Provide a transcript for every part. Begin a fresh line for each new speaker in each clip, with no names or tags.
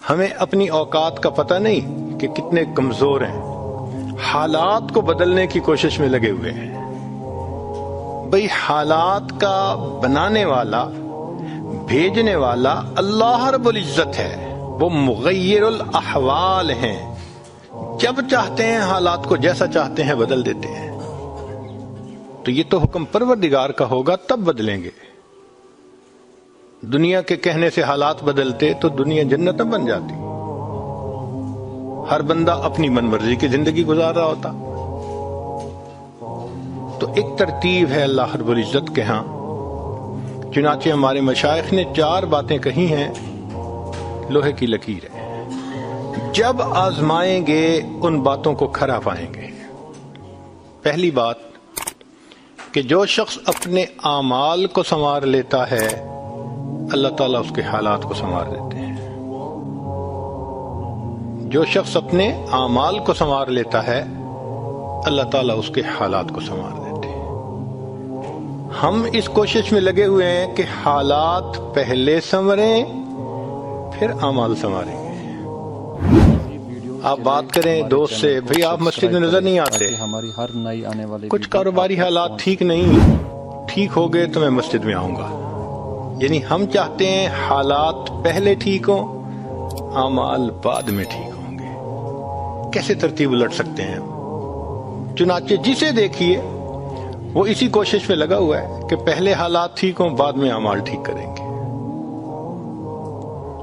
ہمیں اپنی اوقات کا پتہ نہیں کہ کتنے کمزور ہیں، حالات کو بدلنے کی کوشش میں لگے ہوئے ہیں۔ بھئی حالات کا بنانے والا، بھیجنے والا اللہ رب العزت ہے، وہ مغیر الاحوال ہیں، جب چاہتے ہیں حالات کو جیسا چاہتے ہیں بدل دیتے ہیں۔ تو یہ تو حکم پروردگار کا ہوگا تب بدلیں گے۔ دنیا کے کہنے سے حالات بدلتے تو دنیا جنت نہ بن جاتی، ہر بندہ اپنی من مرضی کی زندگی گزار رہا ہوتا۔ تو ایک ترتیب ہے اللہ رب العزت کے ہاں، چنانچہ ہمارے مشائخ نے 4 باتیں کہی ہیں، لوہے کی لکیر ہے، جب آزمائیں گے ان باتوں کو کھرا پائیں گے۔ پہلی بات کہ جو شخص اپنے اعمال کو سنوار لیتا ہے اللہ تعالیٰ اس کے حالات کو سنوار دیتے ہیں۔ جو شخص اپنے اعمال کو سنوار لیتا ہے اللہ تعالیٰ اس کے حالات کو سنوار دیتے ہیں۔ ہم اس کوشش میں لگے ہوئے ہیں کہ حالات پہلے سنوریں پھر اعمال سنواریں گے۔ آپ بات کریں دوست سے، بھئی آپ مسجد میں نظر نہیں آتے، کچھ کاروباری حالات ٹھیک نہیں، ٹھیک ہو گئے تو میں مسجد میں آؤں گا۔ یعنی ہم چاہتے ہیں حالات پہلے ٹھیک ہوں، اعمال بعد میں ٹھیک ہوں گے۔ کیسے ترتیب الٹ سکتے ہیں؟ چنانچہ جسے دیکھیے وہ اسی کوشش میں لگا ہوا ہے کہ پہلے حالات ٹھیک ہوں بعد میں اعمال ٹھیک کریں گے۔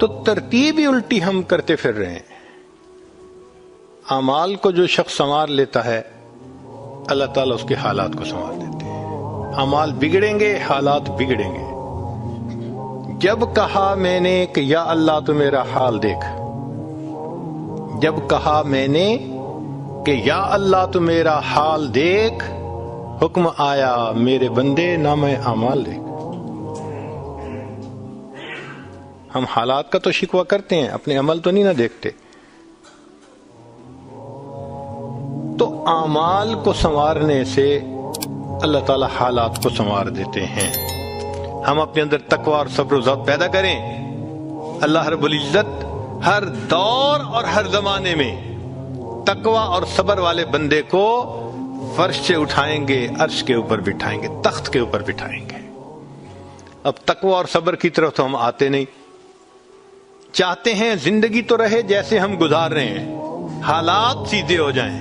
تو ترتیب ہی الٹی ہم کرتے پھر رہے ہیں۔ اعمال کو جو شخص سنوار لیتا ہے اللہ تعالیٰ اس کے حالات کو سنوار دیتے ہیں۔ اعمال بگڑیں گے، حالات بگڑیں گے۔ جب کہا میں نے کہ یا اللہ تو میرا حال دیکھ، جب کہا میں نے کہ یا اللہ تو میرا حال دیکھ، حکم آیا میرے بندے نامہ اعمال دیکھ۔ ہم حالات کا تو شکوہ کرتے ہیں، اپنے عمل تو نہیں نہ دیکھتے۔ تو اعمال کو سنوارنے سے اللہ تعالی حالات کو سنوار دیتے ہیں۔ ہم اپنے اندر تقوی اور صبر و ضبط پیدا کریں، اللہ رب العزت ہر دور اور ہر زمانے میں تقوی اور صبر والے بندے کو فرش سے اٹھائیں گے، عرش کے اوپر بٹھائیں گے، تخت کے اوپر بٹھائیں گے۔ اب تقوی اور صبر کی طرف تو ہم آتے نہیں، چاہتے ہیں زندگی تو رہے جیسے ہم گزار رہے ہیں، حالات سیدھے ہو جائیں۔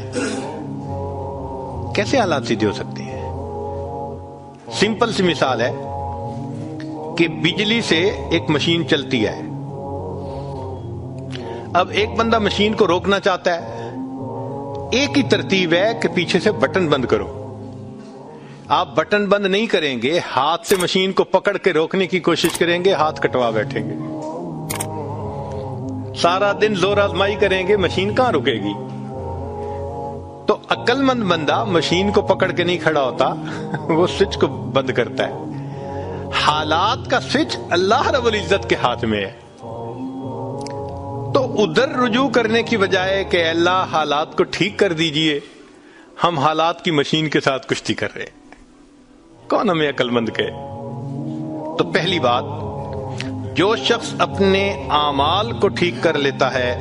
کیسے حالات سیدھے ہو سکتے ہیں؟ سمپل سی مثال ہے کہ بجلی سے ایک مشین چلتی ہے، اب ایک بندہ مشین کو روکنا چاہتا ہے، ایک ہی ترتیب ہے کہ پیچھے سے بٹن بند کرو۔ آپ بٹن بند نہیں کریں گے، ہاتھ سے مشین کو پکڑ کے روکنے کی کوشش کریں گے، ہاتھ کٹوا بیٹھیں گے، سارا دن زور آزمائی کریں گے، مشین کہاں رکے گی؟ تو عقل مند بندہ مشین کو پکڑ کے نہیں کھڑا ہوتا، وہ سوئچ کو بند کرتا ہے۔ حالات کا سوئچ اللہ رب العزت کے ہاتھ میں ہے۔ تو ادھر رجوع کرنے کی بجائے کہ اللہ حالات کو ٹھیک کر دیجئے، ہم حالات کی مشین کے ساتھ کشتی کر رہے ہیں۔ کون ہمیں عقل مند کہے؟ تو پہلی بات، جو شخص اپنے اعمال کو ٹھیک کر لیتا ہے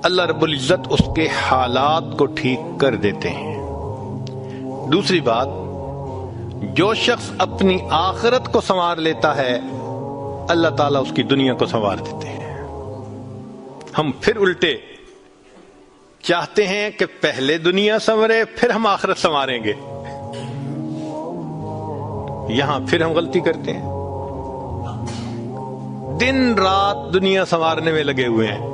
اللہ رب العزت اس کے حالات کو ٹھیک کر دیتے ہیں۔ دوسری بات، جو شخص اپنی آخرت کو سنوار لیتا ہے اللہ تعالیٰ اس کی دنیا کو سنوار دیتے ہیں۔ ہم پھر الٹے چاہتے ہیں کہ پہلے دنیا سنورے پھر ہم آخرت سنواریں گے، یہاں پھر ہم غلطی کرتے ہیں۔ دن رات دنیا سنوارنے میں لگے ہوئے ہیں،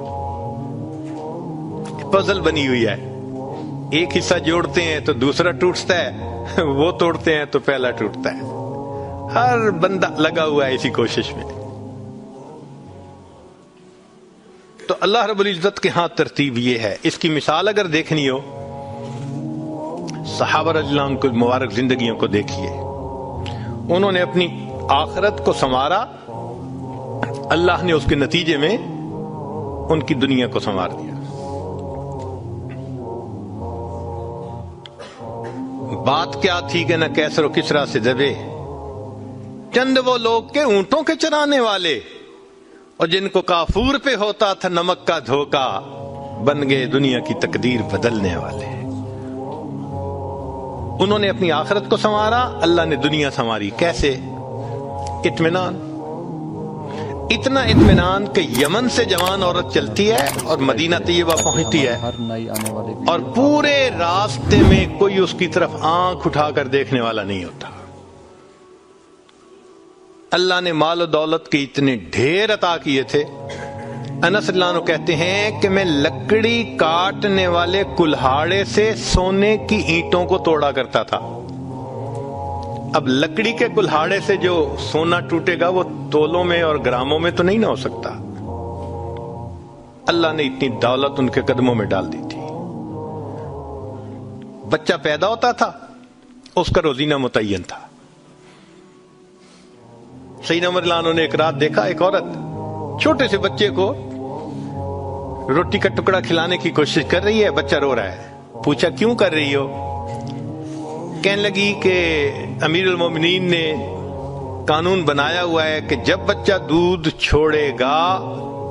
پزل بنی ہوئی ہے، ایک حصہ جوڑتے ہیں تو دوسرا ٹوٹتا ہے، وہ توڑتے ہیں تو پہلا ٹوٹتا ہے۔ ہر بندہ لگا ہوا ہے اسی کوشش میں۔ تو اللہ رب العزت کے ہاں ترتیب یہ ہے۔ اس کی مثال اگر دیکھنی ہو، صحابہ رضی اللہ عنہ کی مبارک زندگیوں کو دیکھیے، انہوں نے اپنی آخرت کو سنوارا، اللہ نے اس کے نتیجے میں ان کی دنیا کو سنوار دیا۔ بات کیا تھی کہ نہ کیسر و کسرا سے دبے، چند وہ لوگ کے اونٹوں کے چرانے والے، اور جن کو کافور پہ ہوتا تھا نمک کا دھوکا بن گئے دنیا کی تقدیر بدلنے والے۔ انہوں نے اپنی آخرت کو سنوارا، اللہ نے دنیا سنواری۔ کیسے؟ اطمینان، اتنا اطمینان کہ یمن سے جوان عورت چلتی ہے اور مدینہ طیبہ پہنچتی ہے اور پورے راستے میں کوئی اس کی طرف آنکھ اٹھا کر دیکھنے والا نہیں ہوتا۔ اللہ نے مال و دولت کے اتنے ڈھیر عطا کیے تھے۔ انس اللہ عنہ کہتے ہیں کہ میں لکڑی کاٹنے والے کلہاڑے سے سونے کی اینٹوں کو توڑا کرتا تھا۔ اب لکڑی کے کلہاڑے سے جو سونا ٹوٹے گا وہ تولوں میں اور گراموں میں تو نہیں نہ ہو سکتا۔ اللہ نے اتنی دولت ان کے قدموں میں ڈال دی تھی۔ بچہ پیدا ہوتا تھا، اس کا روزینہ متعین تھا۔ سیدنا عمر رضی اللہ عنہ نے ایک رات دیکھا ایک عورت چھوٹے سے بچے کو روٹی کا ٹکڑا کھلانے کی کوشش کر رہی ہے، بچہ رو رہا ہے۔ پوچھا کیوں کر رہی ہو؟ کہنے لگی کہ امیر المومنین نے قانون بنایا ہوا ہے کہ جب بچہ دودھ چھوڑے گا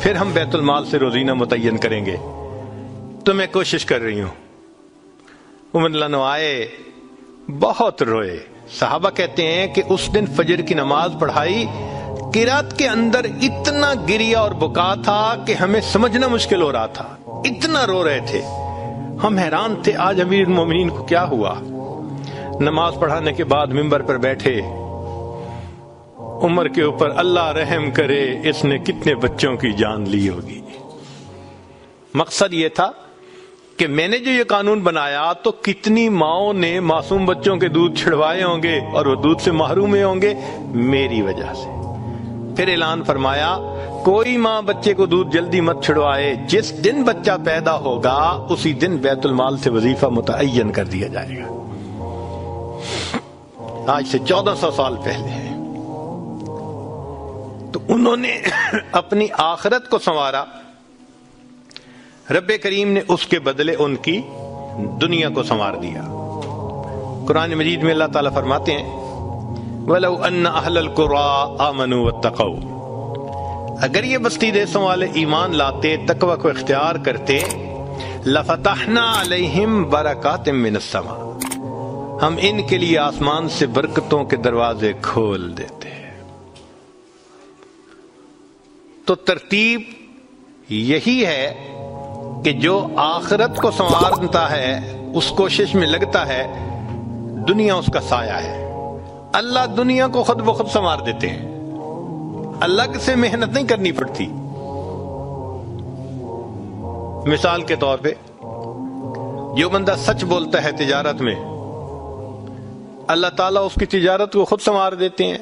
پھر ہم بیت المال سے روزینہ متعین کریں گے، تو میں کوشش کر رہی ہوں۔ عمر رضی اللہ عنہ آئے، بہت روئے۔ صحابہ کہتے ہیں کہ اس دن فجر کی نماز پڑھائی، قرات کے اندر اتنا گریا اور بکا تھا کہ ہمیں سمجھنا مشکل ہو رہا تھا، اتنا رو رہے تھے۔ ہم حیران تھے آج امیر المومنین کو کیا ہوا۔ نماز پڑھانے کے بعد منبر پر بیٹھے، عمر کے اوپر اللہ رحم کرے اس نے کتنے بچوں کی جان لی ہوگی۔ مقصد یہ تھا کہ میں نے جو یہ قانون بنایا تو کتنی ماؤں نے معصوم بچوں کے دودھ چھڑوائے ہوں گے اور وہ دودھ سے محروم ہوں گے میری وجہ سے۔ پھر اعلان فرمایا کوئی ماں بچے کو دودھ جلدی مت چھڑوائے، جس دن بچہ پیدا ہوگا اسی دن بیت المال سے وظیفہ متعین کر دیا جائے گا۔ آج سے 1400 سال پہلے ہے۔ تو انہوں نے اپنی آخرت کو سنوارا، رب کریم نے اس کے بدلے ان کی دنیا کو سنوار دیا۔ قرآن مجید میں اللہ تعالیٰ فرماتے ہیں وَلَوْ أَنَّ أَهْلَ الْقُرَىٰ آمَنُوا وَاتَّقَوْا، اگر یہ بستی دیسوں والے ایمان لاتے، تقوی کو اختیار کرتے، لَفَتَحْنَا عَلَيْهِمْ بَرَكَاتٍ مِّنَ السَّمَاءِ، ہم ان کے لیے آسمان سے برکتوں کے دروازے کھول دیتے۔ تو ترتیب یہی ہے کہ جو آخرت کو سنوارتا ہے اس کوشش میں لگتا ہے، دنیا اس کا سایہ ہے۔ اللہ دنیا کو خود بخود سنوار دیتے ہیں، الگ سے محنت نہیں کرنی پڑتی۔ مثال کے طور پہ جو بندہ سچ بولتا ہے تجارت میں، اللہ تعالیٰ اس کی تجارت کو خود سنوار دیتے ہیں۔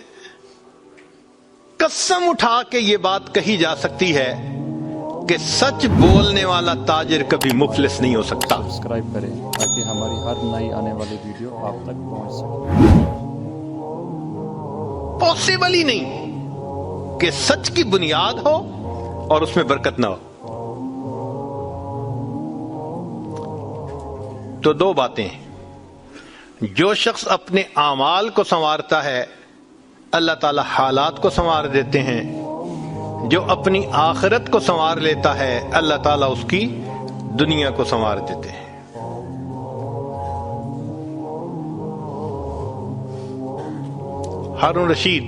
قسم اٹھا کے یہ بات کہی جا سکتی ہے کہ سچ بولنے والا تاجر کبھی مفلس نہیں ہو سکتا۔
سبسکرائب کریں تاکہ ہماری ہر نئی آنے والی ویڈیو آپ تک پہنچ سکے۔
پاسبل ہی نہیں کہ سچ کی بنیاد ہو اور اس میں برکت نہ ہو۔ تو دو باتیں، جو شخص اپنے اعمال کو سنوارتا ہے اللہ تعالی حالات کو سنوار دیتے ہیں، جو اپنی آخرت کو سنوار لیتا ہے اللہ تعالیٰ اس کی دنیا کو سنوار دیتے ہیں۔ ہارون رشید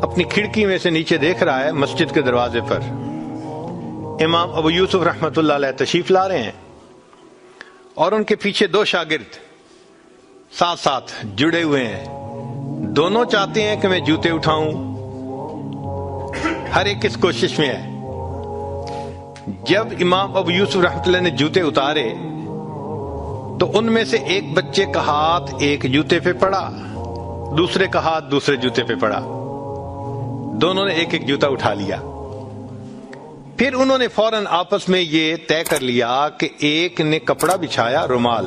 اپنی کھڑکی میں سے نیچے دیکھ رہا ہے، مسجد کے دروازے پر امام ابو یوسف رحمت اللہ علیہ تشریف لا رہے ہیں اور ان کے پیچھے دو شاگرد ساتھ ساتھ جڑے ہوئے ہیں۔ دونوں چاہتے ہیں کہ میں جوتے اٹھاؤں، ہر ایک اس کوشش میں ہے۔ جب امام ابو یوسف رحمت اللہ نے جوتے اتارے تو ان میں سے ایک بچے کا ہاتھ ایک جوتے پہ پڑا، دوسرے کا ہاتھ دوسرے جوتے پہ پڑا، دونوں نے ایک ایک جوتا اٹھا لیا۔ پھر انہوں نے فوراً آپس میں یہ طے کر لیا کہ ایک نے کپڑا بچھایا، رومال،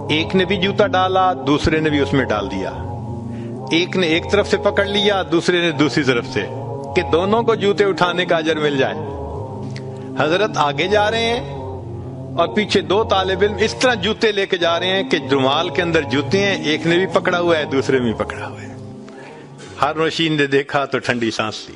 ایک نے بھی جوتا ڈالا، دوسرے نے بھی اس میں ڈال دیا، ایک نے ایک طرف سے پکڑ لیا، دوسرے نے دوسری طرف سے، کہ دونوں کو جوتے اٹھانے کا اجر مل جائے۔ حضرت آگے جا رہے ہیں اور پیچھے دو طالب علم اس طرح جوتے لے کے جا رہے ہیں کہ رومال کے اندر جوتے ہیں، ایک نے بھی پکڑا ہوا ہے دوسرے میں پکڑا ہوا ہے۔ ہارون رشید نے دیکھا تو ٹھنڈی سانس لی،